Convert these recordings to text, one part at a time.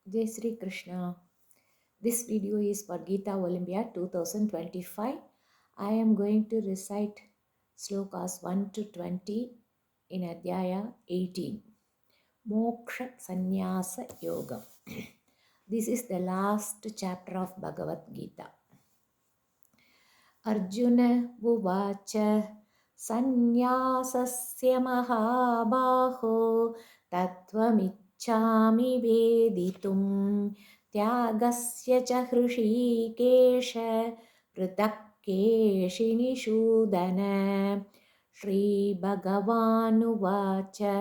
Jai Sri Krishna. This video is for Gita Olympiad 2025. I am going to recite slokas 1 to 20 in Adhyaya 18. Moksha Sannyasa Yoga. This is the last chapter of Bhagavad Gita. Arjuna Uvacha Sannyasasya Mahabaho Tattvamicchami Veditum Tyagasya cha Hrishikesha Pritakkeshin Nishudana Shri Bhagavanuvacha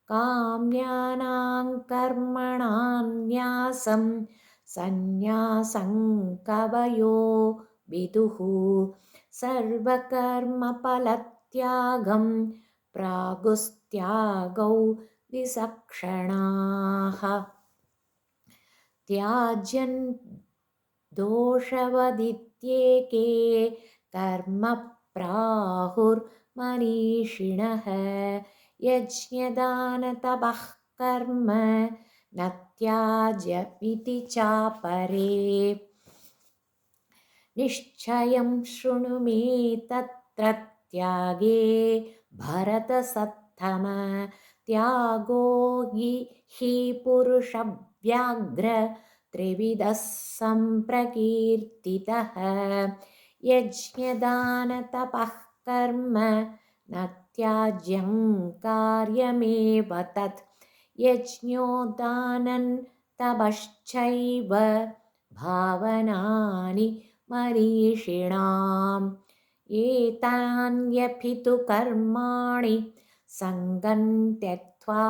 Kamyanang Karmanang Nyasam Sannyasang Kavayo Viduhu सर्वकर्मफलत्यागं प्रागुस्त्यागौ विचक्षणाः त्याज्यन् दोषवदित्येके कर्म प्राहुर्मनीषिणः यज्ञदानतपः कर्म न त्याज्यमिति चापरे निश्चयं शृणु मे तत्र त्यागे भरतसत्तम त्यागो हि पुरुषव्याघ्र त्रिविधः सम्प्रकीर्तितः यज्ञदानतपः कर्म न त्याज्यं कार्यमेव तत् यज्ञोदानं तपश्चैव भावनानि मरीषिणाम् एतान्यपि तु कर्माणि सङ्गं त्यक्त्वा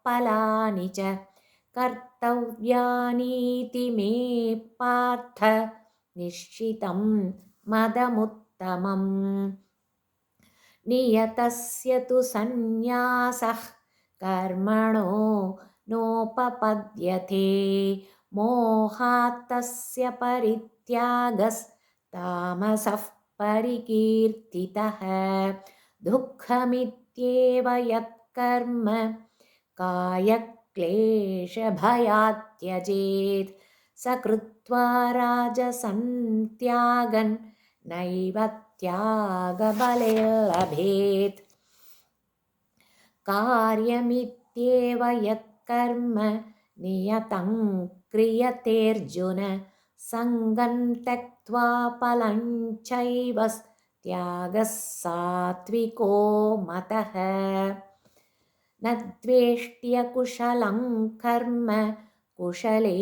फलानि च कर्तव्यानीति मे पार्थ निश्चितं मदमुत्तमम् नियतस्य तु सन्न्यासः कर्मणो नोपपद्यते मोहात्तस्य परित्यागस्तामसः परिकीर्तितः दुःखमित्येव यत्कर्म कायक्लेशभयात् त्यजेत् स कृत्वा राजसं त्यागन् नैव त्यागबले लभेत् कार्यमित्येव यत्कर्म नियतं क्रियतेऽर्जुन सङ्गं त्यक्त्वा फलं चैव त्यागः सात्विको मतः न द्वेष्ट्यकुशलं कर्म कुशले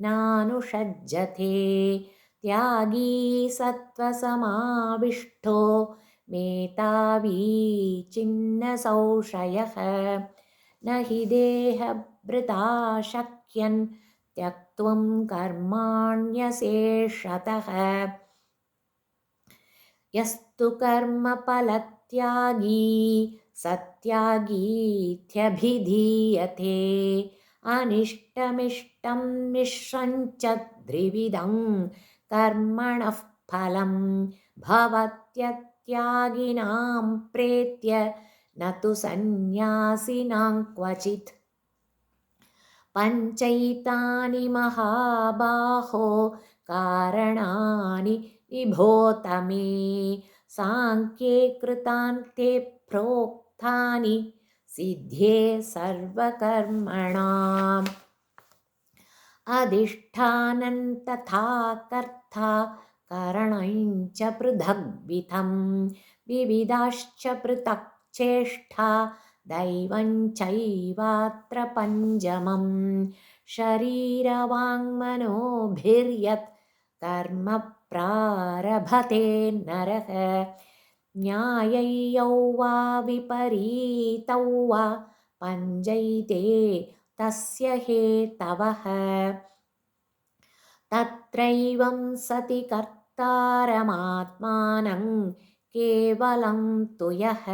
नानुषज्यते त्यागी सत्त्वसमाविष्टो मेधावी छिन्नसंशयः न हि देहभृता शक्यन् त्यक्तुं कर्माण्यशेषतः यस्तु कर्मफलत्यागी सत्यागीत्यभिधीयते अनिष्टमिष्टं मिश्रं च त्रिविधं कर्मणः फलं भवत्यत्यागिनां प्रेत्य न तु सन्न्यासिनां क्वचित् पञ्चैतानि महाबाहो कारणानि निबोध मे साङ्ख्ये कृतान्ते प्रोक्तानि सिद्धे सर्वकर्मणाम् अधिष्ठानं तथा कर्ता करणं च पृथग्विधं विविधाश्च पृथक् चेष्टा दैवं चैवात्र पञ्चमं शरीरवाङ्मनोभिर्यत् कर्म प्रारभते नरः न्याय्यौ वा विपरीतौ वा पञ्चैते तस्य हेतवः तत्रैवं सति कर्तारमात्मानं केवलं तु यः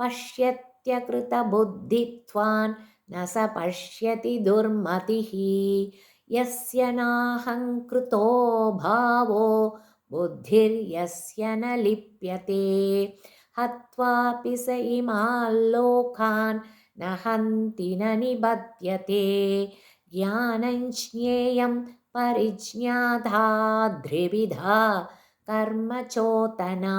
पश्यत्यकृतबुद्धित्वान् न स पश्यति दुर्मतिः यस्य नाहङ्कृतो भावो बुद्धिर्यस्य न लिप्यते हत्वापि स इमाल्लोकान् न हन्ति न निबध्यते ज्ञानं ज्ञेयं परिज्ञाता त्रिविधा कर्म चोतना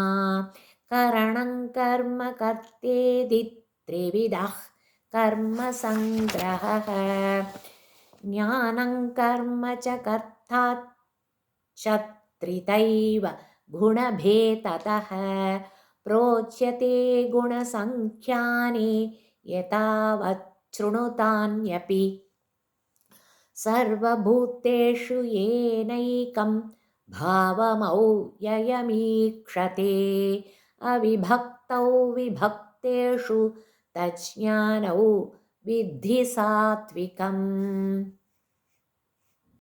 करणं कर्म कर्तेति त्रिविधः कर्मसङ्ग्रहः ज्ञानं कर्म च कर्ता च त्रितैव गुणभेदतः प्रोच्यते गुणसङ्ख्यानि यतावत् शृणुतान्यपि सर्वभूतेषु येनैकं भावमव्ययमीक्षते अविभक्तौ विभक्तेषु तज्ज्ञानौ विद्धि सात्विकम्